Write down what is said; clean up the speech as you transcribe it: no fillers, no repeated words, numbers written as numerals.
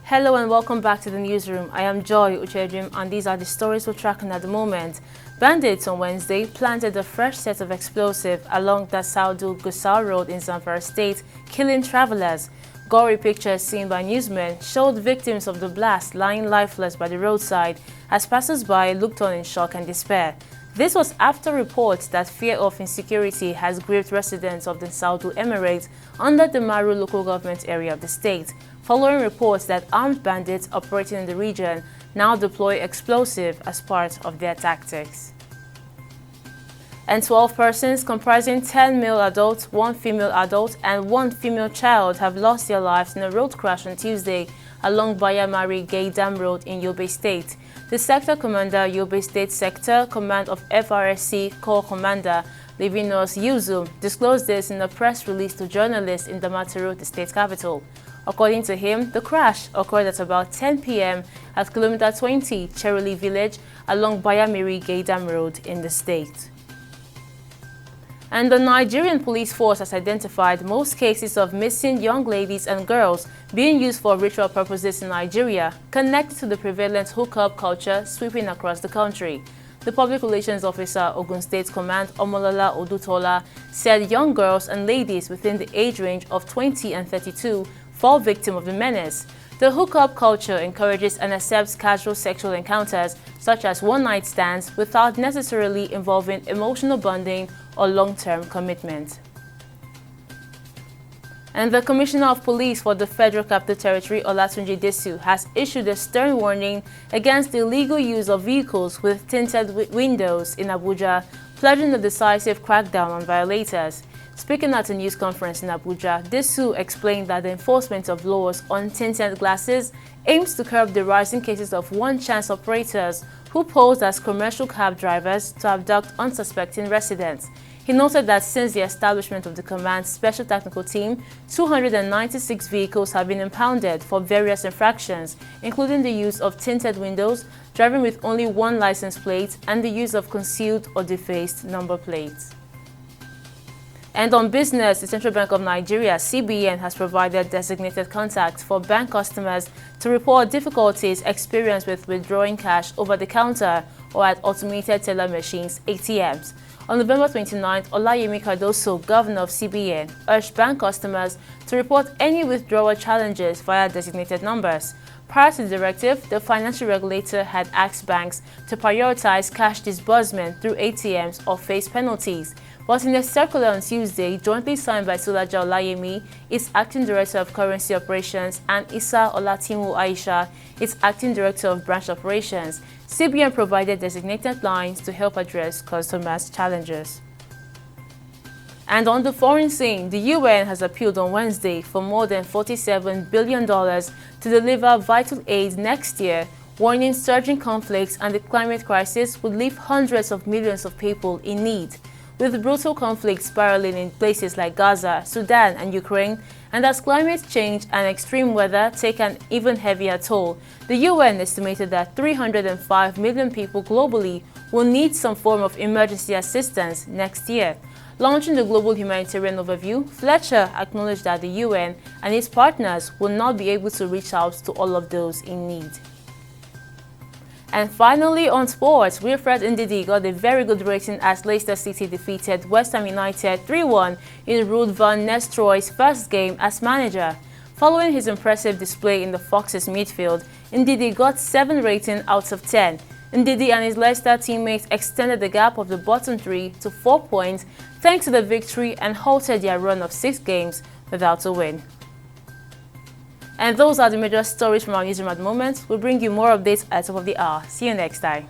Hello and welcome back to the newsroom. I am Joy Uchejim and these are the stories we're tracking at the moment. Bandits on Wednesday planted a fresh set of explosives along the Saudu Gusau Road in Zamfara State, killing travelers. Gory pictures seen by newsmen showed victims of the blast lying lifeless by the roadside as passers-by looked on in shock and despair. This was after reports that fear of insecurity has gripped residents of the Saudu Emirate under the Maru local government area of the state, following reports that armed bandits operating in the region now deploy explosives as part of their tactics. And 12 persons comprising 10 male adults, 1 female adult and 1 female child have lost their lives in a road crash on Tuesday along Bayamari Gay Dam Road in Yobe State. The Sector Commander, Yobe State Sector Command of FRSC Corps Commander Livinus Yuzu, disclosed this in a press release to journalists in Damaturu, the state capital. According to him, the crash occurred at about 10 p.m. at kilometer 20 Cheroli Village along Bayamiri Gay Dam Road in the state. And the Nigerian police force has identified most cases of missing young ladies and girls being used for ritual purposes in Nigeria, connected to the prevalent hookup culture sweeping across the country. The Public Relations Officer, Ogun State Command, Omolola Odutola, said young girls and ladies within the age range of 20 and 32 fall victim of the menace. The hookup culture encourages and accepts casual sexual encounters, such as one-night stands, without necessarily involving emotional bonding or long-term commitment. And the Commissioner of Police for the Federal Capital Territory, Olatunji Disu, has issued a stern warning against the illegal use of vehicles with tinted windows in Abuja, pledging a decisive crackdown on violators. Speaking at a news conference in Abuja, Disu explained that the enforcement of laws on tinted glasses aims to curb the rising cases of one-chance operators who pose as commercial cab drivers to abduct unsuspecting residents. He noted that since the establishment of the command's special technical team, 296 vehicles have been impounded for various infractions, including the use of tinted windows, driving with only one license plate, and the use of concealed or defaced number plates. And on business, the Central Bank of Nigeria, CBN, has provided designated contacts for bank customers to report difficulties experienced with withdrawing cash over the counter or at automated teller machines, ATMs. On November 29th, Olayemi Cardoso, Governor of CBN, urged bank customers to report any withdrawal challenges via designated numbers. Prior to the directive, the financial regulator had asked banks to prioritize cash disbursement through ATMs or face penalties. But in a circular on Tuesday, jointly signed by Sulaja Olayemi, its Acting Director of Currency Operations, and Issa Olatimu Aisha, its Acting Director of Branch Operations, CBN provided designated lines to help address customers' challenges. And on the foreign scene, the UN has appealed on Wednesday for more than $47 billion to deliver vital aid next year, warning surging conflicts and the climate crisis would leave hundreds of millions of people in need. With brutal conflicts spiraling in places like Gaza, Sudan, and Ukraine, and as climate change and extreme weather take an even heavier toll, the UN estimated that 305 million people globally will need some form of emergency assistance next year. Launching the Global Humanitarian Overview, Fletcher acknowledged that the UN and its partners will not be able to reach out to all of those in need. And finally, on sports, Wilfred Ndidi got a very good rating as Leicester City defeated West Ham United 3-1 in Ruud van Nistelrooy's first game as manager. Following his impressive display in the Foxes midfield, Ndidi got 7 rating out of 10. Ndidi and his Leicester teammates extended the gap of the bottom 3 to 4 points thanks to the victory and halted their run of 6 games without a win. And those are the major stories from our newsroom at the moment. We'll bring you more updates at the top of the hour. See you next time.